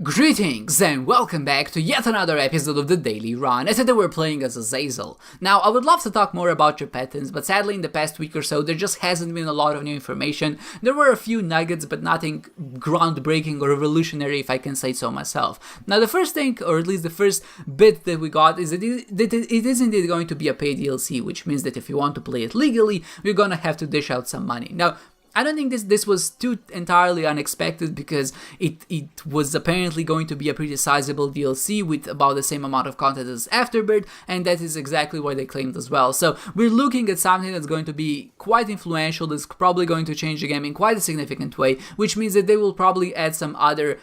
Greetings and welcome back to yet another episode of the Daily Run, and today we're playing as Azazel. Now, I would love to talk more about repentance, but sadly in the past week or so there just hasn't been a lot of new information. There were a few nuggets, but nothing groundbreaking or revolutionary, if I can say so myself. Now, the first thing, or at least the first bit that we got, is that it is indeed going to be a paid DLC, which means that if you want to play it legally, you're gonna have to dish out some money. Now, I don't think this was too entirely unexpected because it was apparently going to be a pretty sizable DLC with about the same amount of content as Afterbirth, and that is exactly what they claimed as well. So we're looking at something that's going to be quite influential, that's probably going to change the game in quite a significant way, which means that they will probably add some other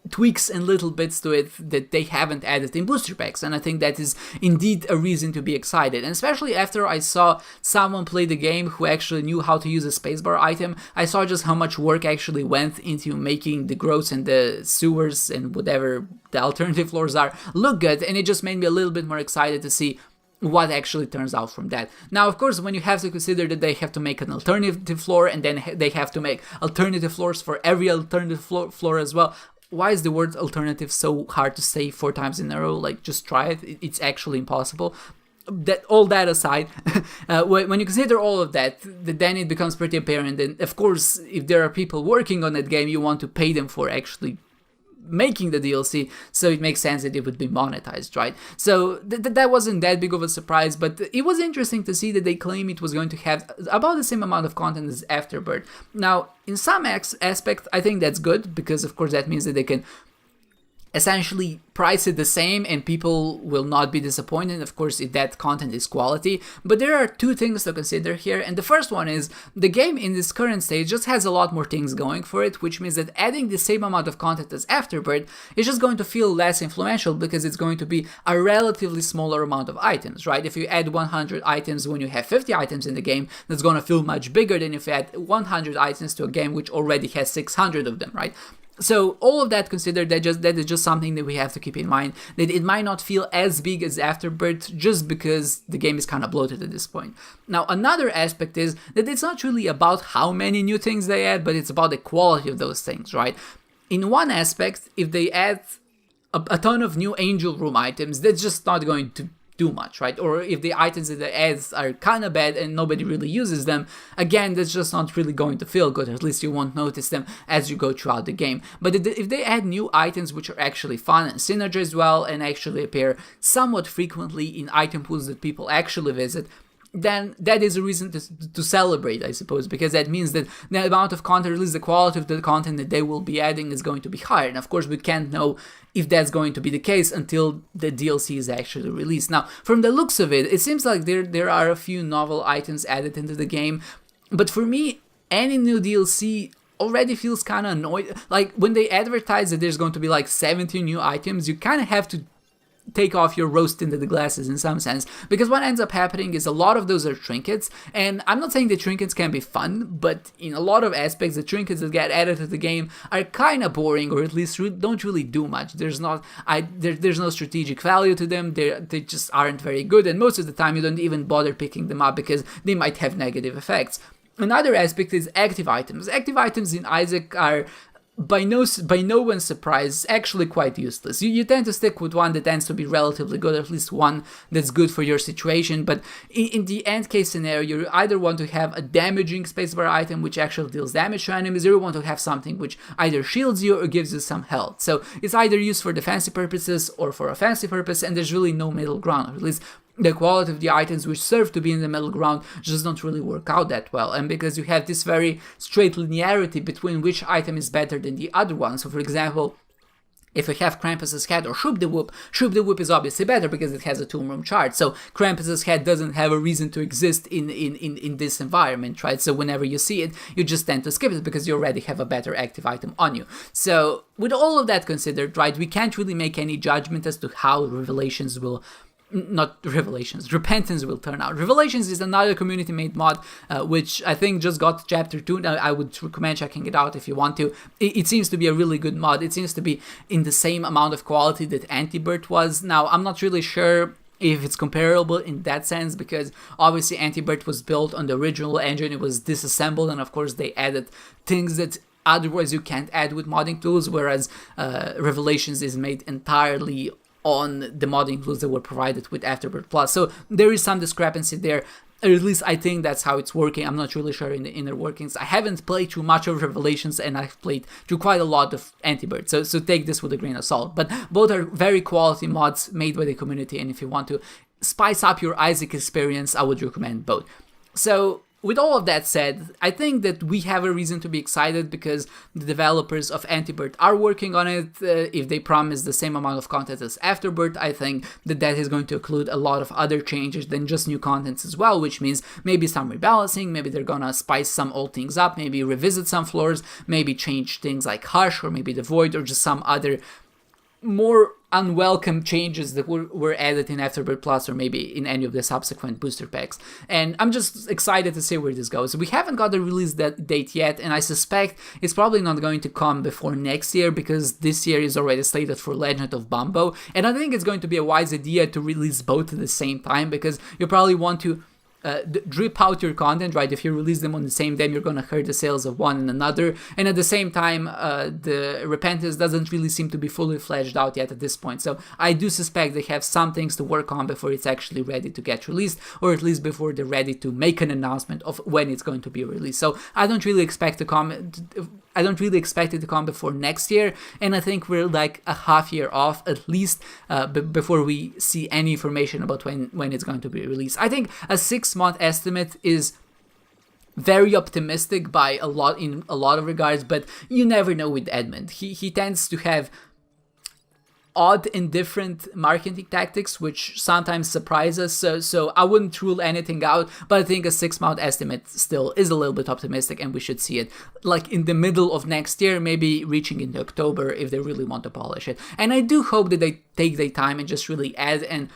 tweaks and little bits to it that they haven't added in booster packs, and I think that is indeed a reason to be excited. And especially after I saw someone play the game who actually knew how to use a spacebar item, I saw just how much work actually went into making the growths and the sewers and whatever the alternative floors are look good, and it just made me a little bit more excited to see what actually turns out from that. Now, of course, when you have to consider that they have to make an alternative floor, and then they have to make alternative floors for every alternative floor as well. Why is the word alternative so hard to say 4 times in a row? Like, just try it. It's actually impossible. All that aside, when you consider all of that, then it becomes pretty apparent. And of course, if there are people working on that game, you want to pay them for actually making the DLC, so it makes sense that it would be monetized, right? So that wasn't that big of a surprise, but it was interesting to see that they claim it was going to have about the same amount of content as Afterbirth. Now, in some aspect, I think that's good, because of course that means that they can essentially price it the same and people will not be disappointed, of course, if that content is quality. But there are 2 things to consider here, and the first one is the game in this current stage just has a lot more things going for it, which means that adding the same amount of content as Afterbirth is just going to feel less influential because it's going to be a relatively smaller amount of items, right? If you add 100 items when you have 50 items in the game, that's going to feel much bigger than if you add 100 items to a game which already has 600 of them, right? So all of that considered, that is just something that we have to keep in mind, that it might not feel as big as Afterbirth just because the game is kind of bloated at this point. Now, another aspect is that it's not really about how many new things they add, but it's about the quality of those things, right? In one aspect, if they add a ton of new Angel Room items, that's just not going to do much, right? Or if the items that they add are kind of bad and nobody really uses them, again, that's just not really going to feel good, or at least you won't notice them as you go throughout the game. But if they add new items which are actually fun and synergize well and actually appear somewhat frequently in item pools that people actually visit, then that is a reason to celebrate, I suppose, because that means that the amount of content, or at least the quality of the content that they will be adding, is going to be higher. And of course, we can't know if that's going to be the case until the DLC is actually released. Now, from the looks of it, it seems like there are a few novel items added into the game, but for me, any new DLC already feels kind of annoying. Like, when they advertise that there's going to be like 70 new items, you kind of have to take off your rose-tinted glasses in some sense, because what ends up happening is a lot of those are trinkets, and I'm not saying that trinkets can be fun, but in a lot of aspects, the trinkets that get added to the game are kind of boring, or at least don't really do much. There's no strategic value to them. They just aren't very good, and most of the time you don't even bother picking them up because they might have negative effects. Another aspect is active items. Active items in Isaac are by no one's surprise, actually quite useless. You tend to stick with one that tends to be relatively good, or at least one that's good for your situation, but in the end case scenario, you either want to have a damaging spacebar item which actually deals damage to enemies, or you want to have something which either shields you or gives you some health. So it's either used for defensive purposes or for offensive purpose, and there's really no middle ground, or at least the quality of the items which serve to be in the middle ground just don't really work out that well. And because you have this very straight linearity between which item is better than the other one. So for example, if you have Krampus's head or Shoop the Whoop is obviously better because it has a Tomb Room chart. So Krampus's head doesn't have a reason to exist in this environment, right? So whenever you see it, you just tend to skip it because you already have a better active item on you. So with all of that considered, right, we can't really make any judgment as to how Repentance will turn out. Revelations is another community-made mod, which I think just got Chapter 2. Now, I would recommend checking it out if you want to. It seems to be a really good mod. It seems to be in the same amount of quality that Antibirth was. Now, I'm not really sure if it's comparable in that sense, because obviously Antibirth was built on the original engine, it was disassembled, and of course they added things that otherwise you can't add with modding tools, whereas Revelations is made entirely on the modding tools that were provided with Afterbirth Plus. So there is some discrepancy there. Or at least I think that's how it's working. I'm not really sure in the inner workings. I haven't played through much of Revelations, and I've played through quite a lot of Antibirth. So take this with a grain of salt. But both are very quality mods made by the community, and if you want to spice up your Isaac experience, I would recommend both. So with all of that said, I think that we have a reason to be excited because the developers of Antibirth are working on it. If they promise the same amount of content as Afterbirth, I think that is going to include a lot of other changes than just new contents as well, which means maybe some rebalancing, maybe they're gonna spice some old things up, maybe revisit some floors, maybe change things like Hush or maybe the Void or just some other more unwelcome changes that were added in Afterbirth Plus or maybe in any of the subsequent booster packs. And I'm just excited to see where this goes. We haven't got a release date yet, and I suspect it's probably not going to come before next year because this year is already slated for Legend of Bumbo, and I think it's going to be a wise idea to release both at the same time because you probably want to drip out your content, right? If you release them on the same day, you're gonna hurt the sales of one and another, and at the same time the Repentance doesn't really seem to be fully fleshed out yet at this point, so I do suspect they have some things to work on before it's actually ready to get released, or at least before they're ready to make an announcement of when it's going to be released. So I don't really expect it to come before next year, and I think we're like a half year off at least before we see any information about when it's going to be released. I think a 6-month estimate is very optimistic by in a lot of regards, but you never know with Edmund. He tends to have odd and different marketing tactics, which sometimes surprise us, so I wouldn't rule anything out, but I think a 6-month estimate still is a little bit optimistic, and we should see it like in the middle of next year, maybe reaching into October if they really want to polish it. And I do hope that they take their time and just really add and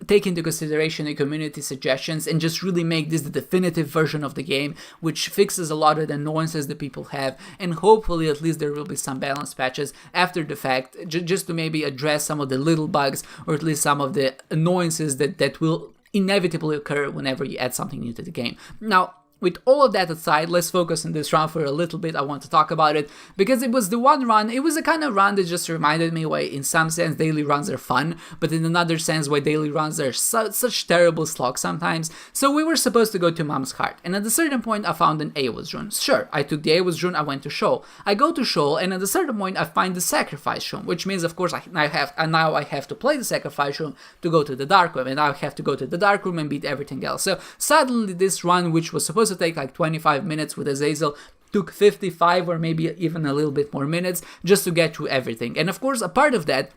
take into consideration the community suggestions and just really make this the definitive version of the game, which fixes a lot of the annoyances that people have, and hopefully at least there will be some balance patches after the fact, just to maybe address some of the little bugs or at least some of the annoyances that will inevitably occur whenever you add something new to the game. Now, with all of that aside, let's focus on this run for a little bit. I want to talk about it because it was the one run, it was a kind of run that just reminded me why in some sense daily runs are fun, but in another sense why daily runs are such terrible slog sometimes. So we were supposed to go to Mom's Heart, and at a certain point I found an Awas rune. Sure, I took the Awas rune, I went to Shoal. I go to Shoal, and at a certain point I find the Sacrifice rune, which means of course now I have to play the Sacrifice rune to go to the Dark Room, and now I have to go to the Dark Room and beat everything else. So suddenly this run, which was supposed to take like 25 minutes with Azazel, took 55 or maybe even a little bit more minutes just to get through everything. And of course a part of that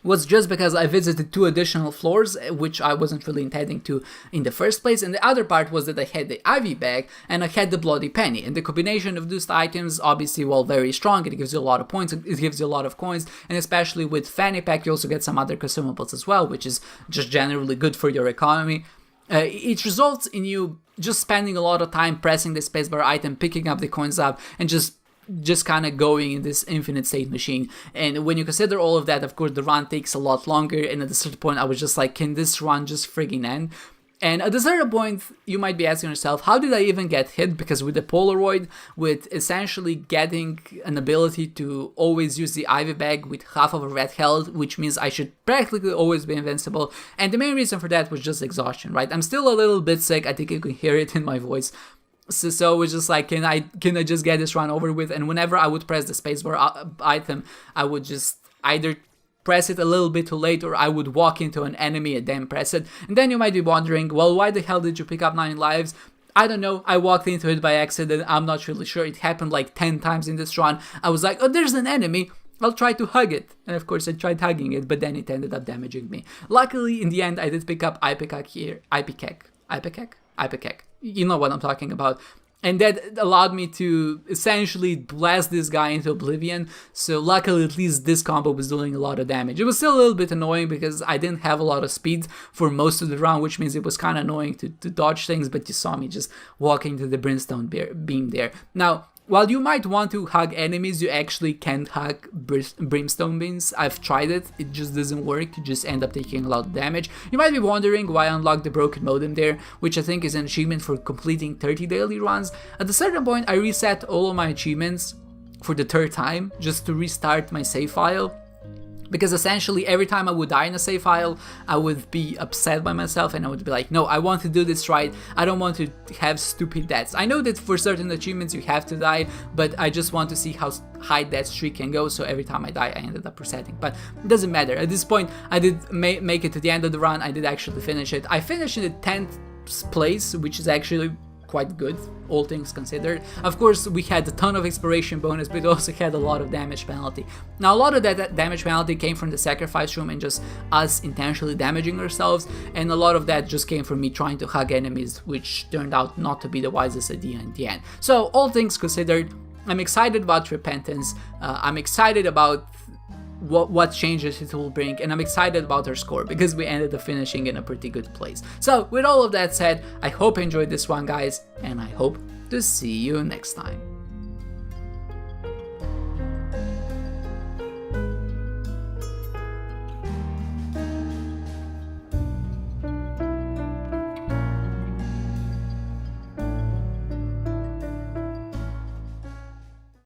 was just because I visited 2 additional floors, which I wasn't really intending to in the first place, and the other part was that I had the Ivy bag and I had the Bloody Penny, and the combination of those items, obviously, while very strong, it gives you a lot of points, it gives you a lot of coins, and especially with Fanny Pack you also get some other consumables as well, which is just generally good for your economy. It results in you just spending a lot of time pressing the spacebar item, picking up the coins up, and just kind of going in this infinite state machine. And when you consider all of that, of course, the run takes a lot longer, and at a certain point I was just like, can this run just friggin' end? And at a certain point, you might be asking yourself, how did I even get hit? Because with the Polaroid, with essentially getting an ability to always use the Ivy bag with half of a red health, which means I should practically always be invincible. And the main reason for that was just exhaustion, right? I'm still a little bit sick. I think you can hear it in my voice. So it was just like, can I just get this run over with? And whenever I would press the spacebar item, I would just either press it a little bit too late, or I would walk into an enemy and then press it. And then you might be wondering, well, why the hell did you pick up 9 lives? I don't know, I walked into it by accident, I'm not really sure, it happened like 10 times in this run. I was like, oh, there's an enemy, I'll try to hug it. And of course I tried hugging it, but then it ended up damaging me. Luckily, in the end, I did pick up Ipecac here. Ipecac. You know what I'm talking about. And that allowed me to essentially blast this guy into oblivion. So luckily, at least this combo was doing a lot of damage. It was still a little bit annoying because I didn't have a lot of speed for most of the round, which means it was kind of annoying to dodge things, but you saw me just walking to the Brimstone beam there. Now, while you might want to hug enemies, you actually can't hug Brimstone beams. I've tried it, it just doesn't work, you just end up taking a lot of damage. You might be wondering why I unlocked the Broken Modem there, which I think is an achievement for completing 30 daily runs. At a certain point, I reset all of my achievements for the third time just to restart my save file. Because essentially every time I would die in a save file, I would be upset by myself and I would be like, no, I want to do this right. I don't want to have stupid deaths. I know that for certain achievements you have to die, but I just want to see how high that streak can go. So every time I die, I ended up resetting. But it doesn't matter. At this point, I did make it to the end of the run. I did actually finish it. I finished in the 10th place, which is actually quite good, all things considered. Of course, we had a ton of exploration bonus, but we also had a lot of damage penalty. Now, a lot of that damage penalty came from the sacrifice room and just us intentionally damaging ourselves, and a lot of that just came from me trying to hug enemies, which turned out not to be the wisest idea in the end. So, all things considered, I'm excited about Repentance. I'm excited about what changes it will bring, and I'm excited about our score because we ended up finishing in a pretty good place. So with all of that said, I hope you enjoyed this one, guys, and I hope to see you next time.